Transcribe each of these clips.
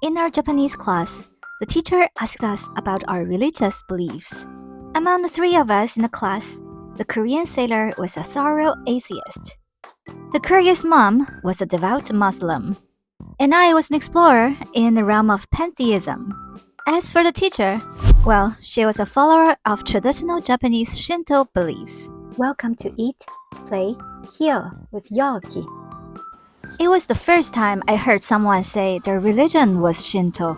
In our Japanese class, the teacher asked us about our religious beliefs. Among the three of us in the class, the Korean sailor was a thorough atheist. The Korea's mom was a devout Muslim, and I was an explorer in the realm of pantheism. As for the teacher, well, she was a follower of traditional Japanese Shinto beliefs. Welcome to Eat, Play, Heal with Yoki. It was the first time I heard someone say their religion was Shinto.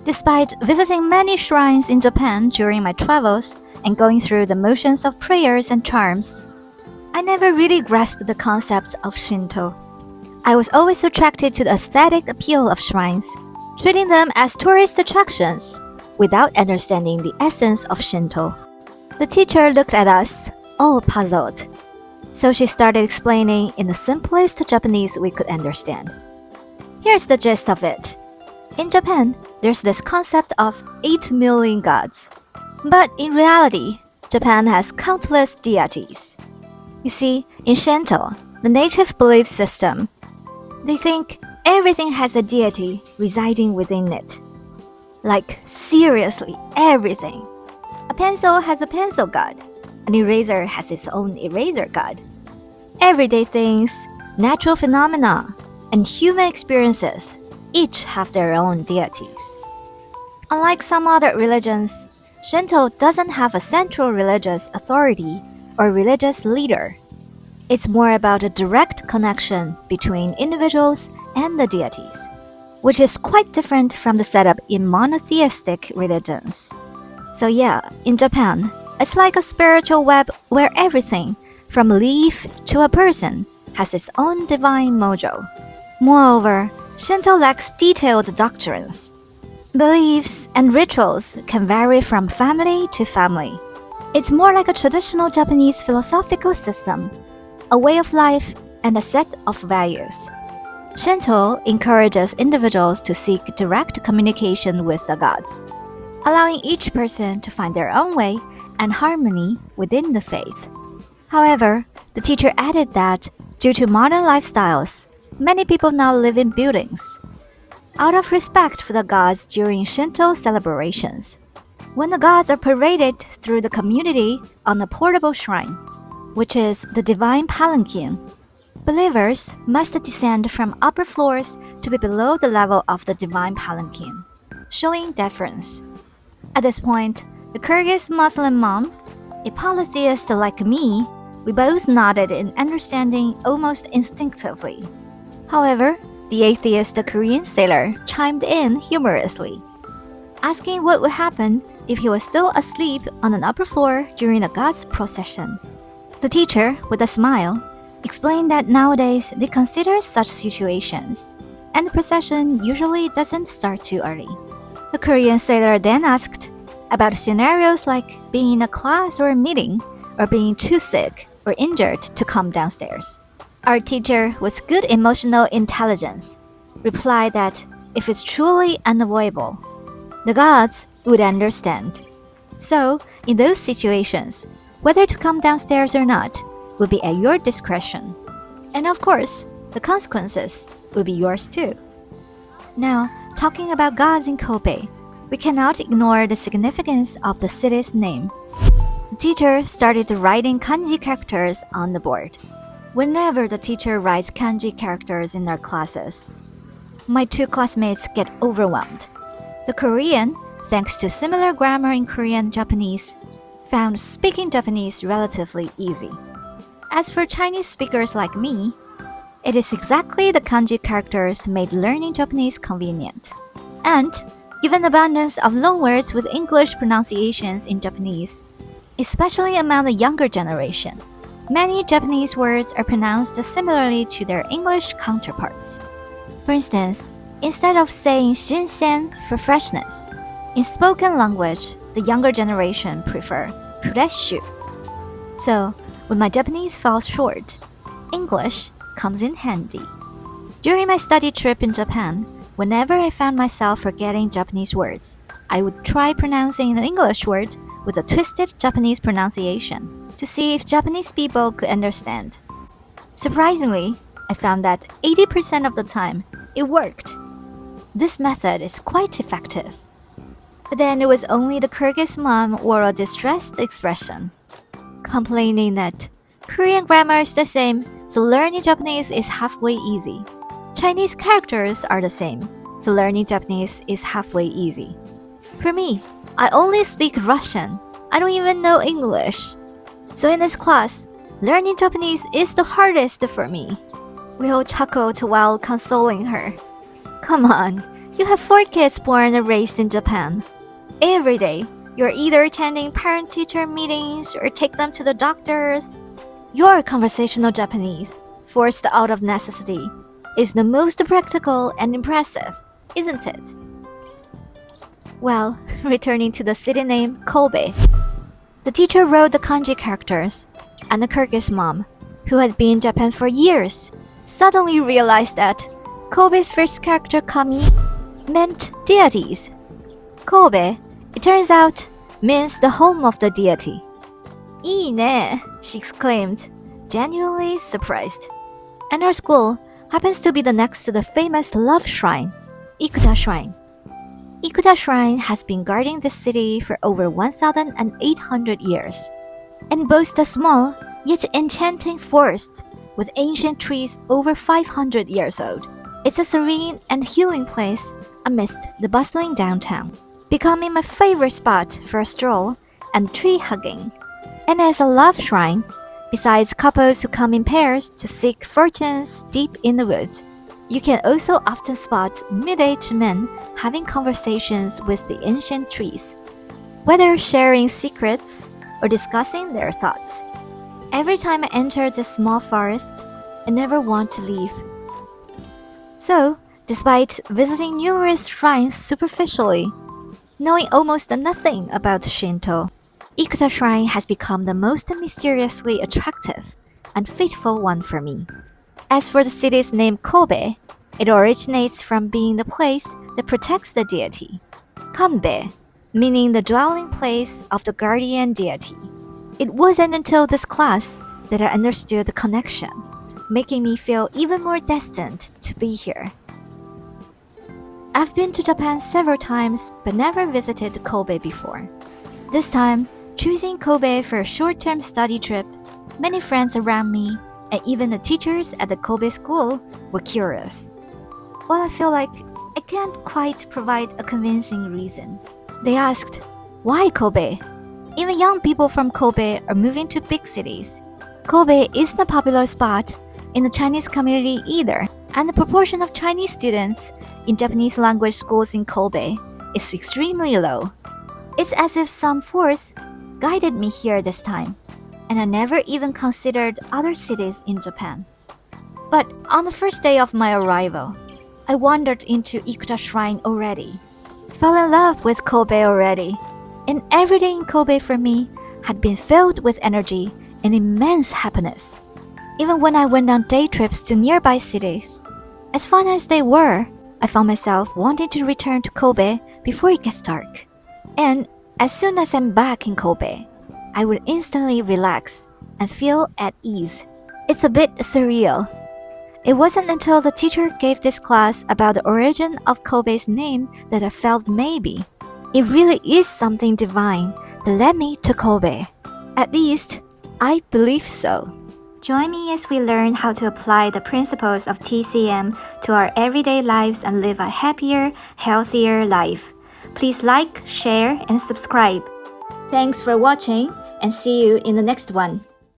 Despite visiting many shrines in Japan during my travels and going through the motions of prayers and charms, I never really grasped the concept of Shinto. I was always attracted to the aesthetic appeal of shrines, treating them as tourist attractions, without understanding the essence of Shinto. The teacher looked at us, all puzzled. So she started explaining in the simplest Japanese we could understand. Here's the gist of it. In Japan, there's this concept of 8 million gods. But in reality, Japan has countless deities. You see, in Shinto, the native belief system, they think everything has a deity residing within it. Like, seriously, everything. A pencil has a pencil god. An eraser has its own eraser god. Everyday things, natural phenomena, and human experiences each have their own deities. Unlike some other religions, Shinto doesn't have a central religious authority or religious leader. It's more about a direct connection between individuals and the deities, which is quite different from the setup in monotheistic religions. So yeah, in Japan, it's like a spiritual web where everything, from a leaf to a person, has its own divine mojo. Moreover, Shinto lacks detailed doctrines. Beliefs and rituals can vary from family to family. It's more like a traditional Japanese philosophical system, a way of life, and a set of values. Shinto encourages individuals to seek direct communication with the gods, allowing each person to find their own way and harmony within the faith. However, the teacher added that, due to modern lifestyles, many people now live in buildings. Out of respect for the gods during Shinto celebrations, when the gods are paraded through the community on a portable shrine, which is the divine palanquin, believers must descend from upper floors to be below the level of the divine palanquin, showing deference. At this point, the Kyrgyz Muslim mom, a polytheist like me, we both nodded in understanding almost instinctively. However, the atheist Korean sailor chimed in humorously, asking what would happen if he was still asleep on an upper floor during a god's procession. The teacher, with a smile, explained that nowadays they consider such situations, and the procession usually doesn't start too early. The Korean sailor then asked about scenarios like being in a class or a meeting, or being too sick or injured to come downstairs. Our teacher, with good emotional intelligence, replied that if it's truly unavoidable, the gods would understand. So, in those situations, whether to come downstairs or not will be at your discretion. And of course, the consequences will be yours too. Now, talking about gods in Kobe, we cannot ignore the significance of the city's name. The teacher started writing kanji characters on the board. Whenever the teacher writes kanji characters in our classes, my two classmates get overwhelmed. The Korean, thanks to similar grammar in Korean and Japanese, found speaking Japanese relatively easy. As for Chinese speakers like me, it is exactly the kanji characters made learning Japanese convenient. And given the abundance of loanwords with English pronunciations in Japanese, especially among the younger generation, many Japanese words are pronounced similarly to their English counterparts. For instance, instead of saying shinsen for freshness, in spoken language, the younger generation prefer fureshu. So, when my Japanese falls short, English comes in handy. During my study trip in Japan, whenever I found myself forgetting Japanese words, I would try pronouncing an English word with a twisted Japanese pronunciation to see if Japanese people could understand. Surprisingly, I found that 80% of the time, it worked. This method is quite effective. But then it was only the Kyrgyz mom wore a distressed expression, complaining that Korean grammar is the same, so learning Japanese is halfway easy. Chinese characters are the same, so learning Japanese is halfway easy. For me, I only speak Russian. I don't even know English. So in this class, learning Japanese is the hardest for me. We all chuckled while consoling her. Come on, you have 4 kids born and raised in Japan. Every day, you're either attending parent-teacher meetings or take them to the doctors. Your conversational Japanese, forced out of necessity, is the most practical and impressive, isn't it? Well, returning to the city name Kobe. The teacher wrote the kanji characters, and the Kyrgyz mom, who had been in Japan for years, suddenly realized that Kobe's first character kami meant deities. Kobe, it turns out, means the home of the deity. "Ii ne," she exclaimed, genuinely surprised. And our school happens to be the next to the famous love shrine, Ikuta Shrine. Ikuta Shrine has been guarding this city for over 1,800 years and boasts a small yet enchanting forest with ancient trees over 500 years old. It's a serene and healing place amidst the bustling downtown, becoming my favorite spot for a stroll and tree hugging. And as a love shrine, besides couples who come in pairs to seek fortunes deep in the woods, you can also often spot mid-aged men having conversations with the ancient trees, whether sharing secrets or discussing their thoughts. Every time I enter this small forest, I never want to leave. So, despite visiting numerous shrines superficially, knowing almost nothing about Shinto, Ikuta Shrine has become the most mysteriously attractive and faithful one for me. As for the city's name Kobe, it originates from being the place that protects the deity, Kanbe, meaning the dwelling place of the guardian deity. It wasn't until this class that I understood the connection, making me feel even more destined to be here. I've been to Japan several times but never visited Kobe before. This time, choosing Kobe for a short-term study trip, many friends around me and even the teachers at the Kobe school were curious. While I feel like I can't quite provide a convincing reason, they asked, "Why Kobe?" Even young people from Kobe are moving to big cities. Kobe isn't a popular spot in the Chinese community either, and the proportion of Chinese students in Japanese language schools in Kobe is extremely low. It's as if some force guided me here this time, and I never even considered other cities in Japan. But on the first day of my arrival, I wandered into Ikuta Shrine already, fell in love with Kobe already, and every day in Kobe for me had been filled with energy and immense happiness. Even when I went on day trips to nearby cities, as fun as they were, I found myself wanting to return to Kobe before it gets dark. And as soon as I'm back in Kobe, I would instantly relax and feel at ease. It's a bit surreal. It wasn't until the teacher gave this class about the origin of Kobe's name that I felt maybe it really is something divine that led me to Kobe. At least, I believe so. Join me as we learn how to apply the principles of TCM to our everyday lives and live a happier, healthier life. Please like, share, and subscribe. Thanks for watching, and see you in the next one.